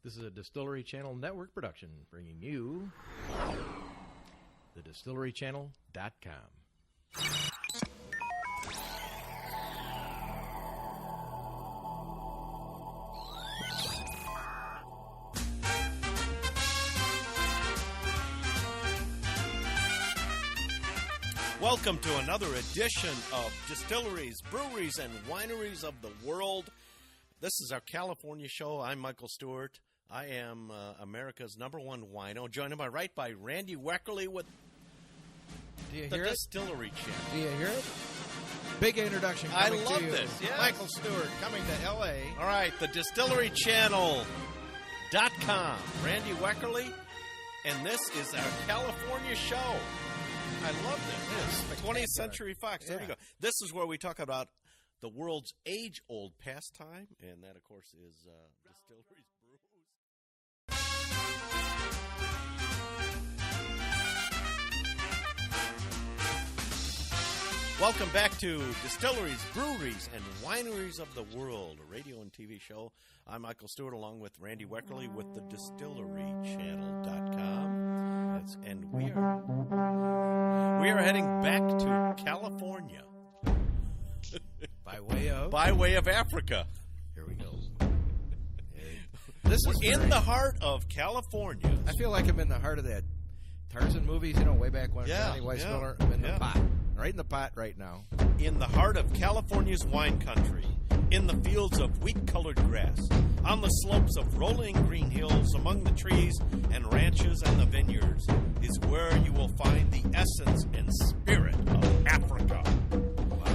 This is a Distillery Channel network production, bringing you the DistilleryChannel.com. Welcome to another edition of Distilleries, Breweries, and Wineries of the World. This is our California show. I'm Michael Stewart. I am America's #1 wino, joined on my right by Randy Weckerly with Do you the hear it? Distillery Channel. Do you hear it? Big introduction I coming love to you. this, yes. Michael Stewart coming to L.A. All right, the DistilleryChannel.com. Randy Weckerly, and this is our California show. I love this. 20th Century Fox. There you go. This is where we talk about the world's age-old pastime, and that, of course, is Distilleries Brews. Welcome back to Distilleries, Breweries, and Wineries of the World, a radio and TV show. I'm Michael Stewart, along with Randy Weckerly with the DistilleryChannel.com. And we are heading back to California. By way of Africa. Here we go. We're in the heart of California. I feel like I'm in the heart of that Tarzan movies, way back when Johnny Weissmuller. I'm in the pot. Right in the pot right now. In the heart of California's wine country. In the fields of wheat-colored grass. On the slopes of rolling green hills, among the trees and ranches and the vineyards, is where you will find the essence and spirit of Africa.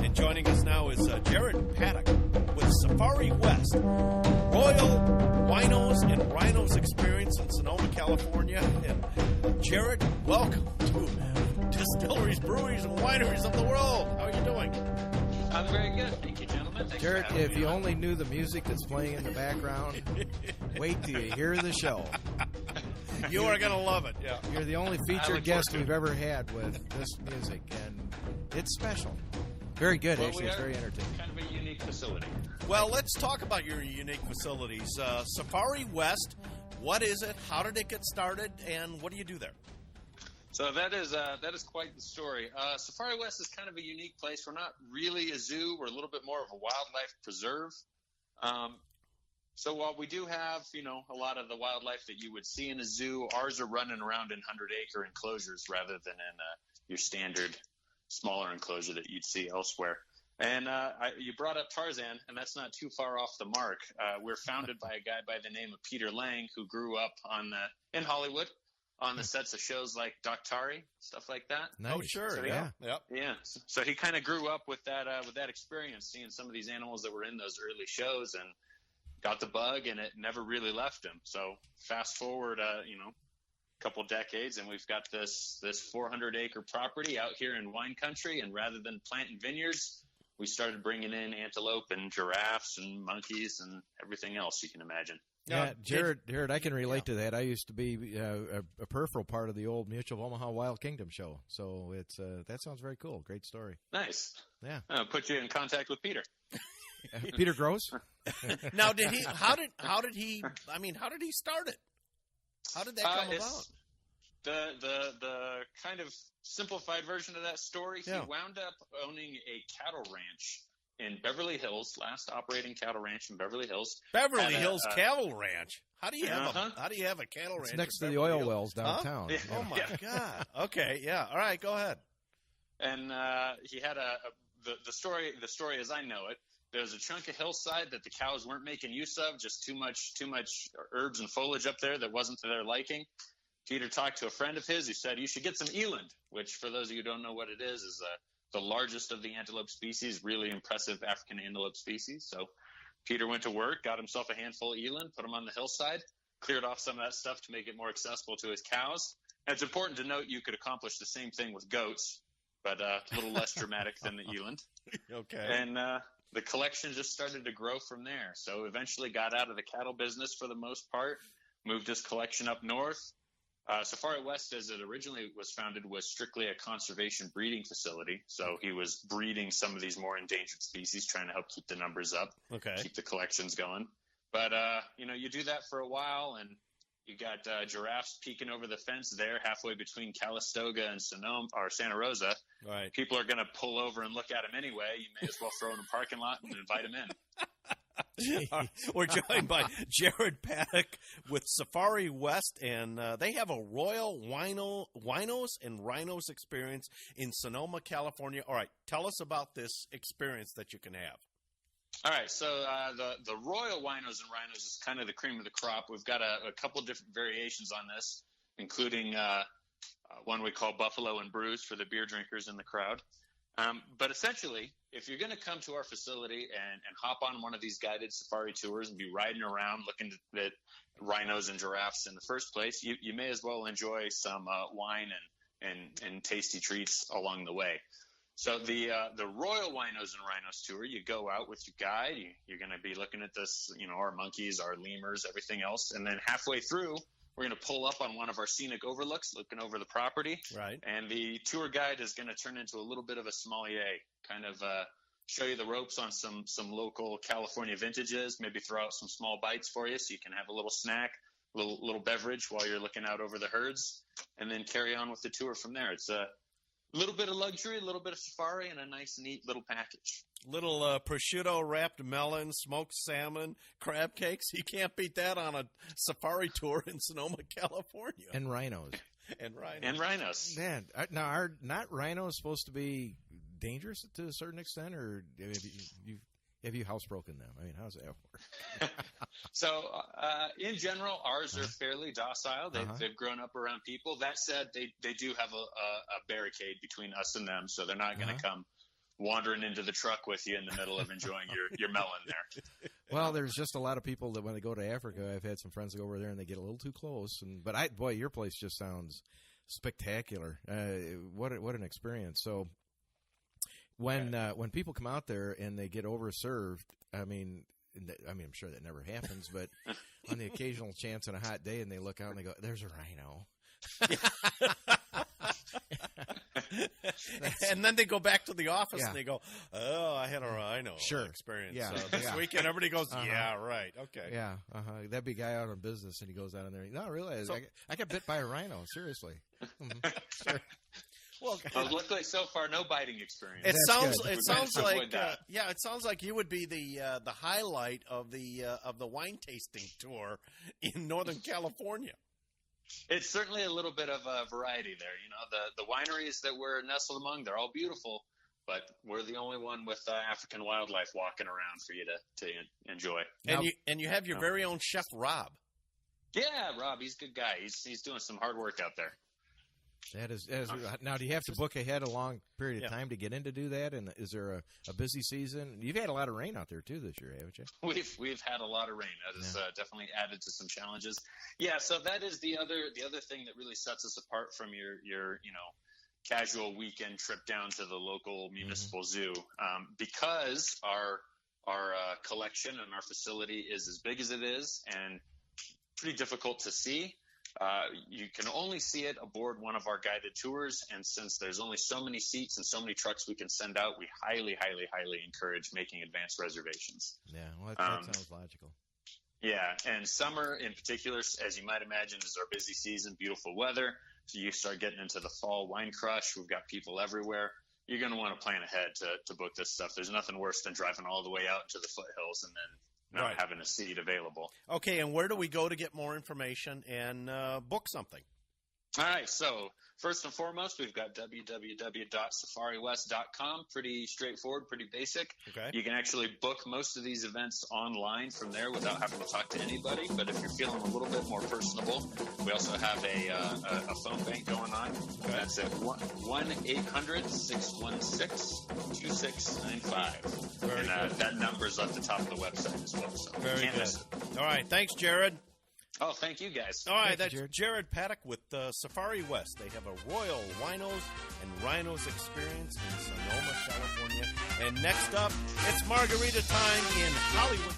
And joining us now is Jared Paddock with Safari West, Royal Winos and Rhinos experience in Sonoma, California. And Jared, welcome to Distilleries, Breweries, and Wineries of the World. How are you doing? I'm very good. Thank you, gentlemen. Thanks Jared, for having if me you on. only knew the music that's playing in the background, wait till you hear the show. You are going to love it. Yeah. You're the only featured guest we've ever had with this music, and it's special. Very good, Well, actually. It's very entertaining. Kind of a unique facility. Well, let's talk about your unique facilities. Safari West, what is it? How did it get started? And what do you do there? So that is quite the story. Safari West is kind of a unique place. We're not really a zoo. We're a little bit more of a wildlife preserve. So while we do have, a lot of the wildlife that you would see in a zoo, ours are running around in 100-acre enclosures rather than in your standard smaller enclosure that you'd see elsewhere. And you brought up Tarzan, and that's not too far off the mark. We're founded by a guy by the name of Peter Lang, who grew up in Hollywood on the sets of shows like Doctari, stuff like that. Nice. Oh, sure. So Yeah. Yeah. So he kind of grew up with that experience, seeing some of these animals that were in those early shows, and got the bug, and it never really left him. So fast forward, a couple decades, and we've got this 400-acre property out here in wine country, and rather than planting vineyards, we started bringing in antelope and giraffes and monkeys and everything else you can imagine. Yeah, Jared, I can relate to that. I used to be a peripheral part of the old Mutual of Omaha Wild Kingdom show, so it's that sounds very cool. Great story. Nice. Yeah. I'll put you in contact with Peter. Peter Gross. Now, how did he start it? How did that come about? The kind of simplified version of that story, he wound up owning a cattle ranch in Beverly Hills, last operating cattle ranch in Beverly Hills. Beverly Hills Cattle Ranch. How do you have a cattle ranch? It's next to the oil wells downtown. Huh? Yeah. Oh my God. Okay, yeah. All right, go ahead. And he had the story as I know it. There was a chunk of hillside that the cows weren't making use of, just too much herbs and foliage up there that wasn't to their liking. Peter talked to a friend of his who said, you should get some eland, which for those of you who don't know what it is the largest of the antelope species, really impressive African antelope species. So Peter went to work, got himself a handful of eland, put them on the hillside, cleared off some of that stuff to make it more accessible to his cows. And it's important to note you could accomplish the same thing with goats, but a little less dramatic than the eland. Okay. And the collection just started to grow from there. So eventually got out of the cattle business for the most part, moved his collection up north. Safari West, as it originally was founded, was strictly a conservation breeding facility. So he was breeding some of these more endangered species, trying to help keep the numbers up, keep the collections going. But, you do that for a while, and you got giraffes peeking over the fence there halfway between Calistoga and Santa Rosa. Right. People are going to pull over and look at them anyway. You may as well throw them in a parking lot and invite them in. We're joined by Jared Paddock with Safari West, and they have a Royal Winos and Rhinos experience in Sonoma, California. All right, tell us about this experience that you can have. All right, so the Royal Winos and Rhinos is kind of the cream of the crop. We've got a couple different variations on this, including one we call Buffalo and Brews for the beer drinkers in the crowd. But essentially, if you're going to come to our facility and hop on one of these guided safari tours and be riding around looking at rhinos and giraffes in the first place, you may as well enjoy some wine and tasty treats along the way. So the Royal Winos and Rhinos tour, you go out with your guide. You're going to be looking at this, our monkeys, our lemurs, everything else. And then halfway through, we're going to pull up on one of our scenic overlooks, looking over the property. Right. And the tour guide is going to turn into a little bit of a sommelier, kind of show you the ropes on some local California vintages, maybe throw out some small bites for you so you can have a little snack, little beverage while you're looking out over the herds, and then carry on with the tour from there. It's a little bit of luxury, a little bit of safari, and a nice, neat little package. Little prosciutto-wrapped melon, smoked salmon, crab cakes. You can't beat that on a safari tour in Sonoma, California. And rhinos. And rhinos. And rhinos. Man, now are not rhinos supposed to be dangerous to a certain extent, or have you housebroken them? I mean, how does that work? So, in general, ours are fairly docile. They've grown up around people. That said, they do have a barricade between us and them, so they're not going to come wandering into the truck with you in the middle of enjoying your melon there. Well, there's just a lot of people that when they go to Africa, I've had some friends that go over there and they get a little too close. But your place just sounds spectacular. What an experience. So when people come out there and they get overserved, I mean, I'm sure that never happens, but on the occasional chance on a hot day and they look out and they go, "There's a rhino." And then they go back to the office and they go, "Oh, I had a rhino experience this weekend." Everybody goes, "Yeah, right, okay." Yeah, that'd be a guy out on business, and he goes out in there. No, really, I got bit by a rhino. Seriously. Sure. Well, luckily so far, no biting experience. It sounds like you would be the highlight of the wine tasting tour in Northern California. It's certainly a little bit of a variety there. The wineries that we're nestled among, they're all beautiful, but we're the only one with African wildlife walking around for you to enjoy. And you have your very own chef, Rob. Yeah, Rob, he's a good guy. He's doing some hard work out there. That is now. Do you have to book ahead a long period of time to get in to do that? And is there a busy season? You've had a lot of rain out there too this year, haven't you? We've had a lot of rain. That has definitely added to some challenges. Yeah, so that is the other thing that really sets us apart from your casual weekend trip down to the local municipal zoo, because our collection and our facility is as big as it is and pretty difficult to see. You can only see it aboard one of our guided tours, and since there's only so many seats and so many trucks we can send out, we highly, highly, highly encourage making advanced reservations. Yeah, well, that sounds logical. Yeah, and summer in particular, as you might imagine, is our busy season, beautiful weather. So you start getting into the fall wine crush. We've got people everywhere. You're going to want to plan ahead to book this stuff. There's nothing worse than driving all the way out into the foothills and then not having a seat available. Okay, and where do we go to get more information and book something? All right, so first and foremost, we've got www.safariwest.com. Pretty straightforward, pretty basic. Okay. You can actually book most of these events online from there without having to talk to anybody. But if you're feeling a little bit more personable, we also have a phone bank going on. Okay. That's at 1-800-616-2695. And that number's at the top of the website as well. So Very good. All right, thanks, Jared. Oh, thank you, guys. All right, that's Jared Paddock with Safari West. They have a Royal Winos and Rhinos experience in Sonoma, California. And next up, it's margarita time in Hollywood,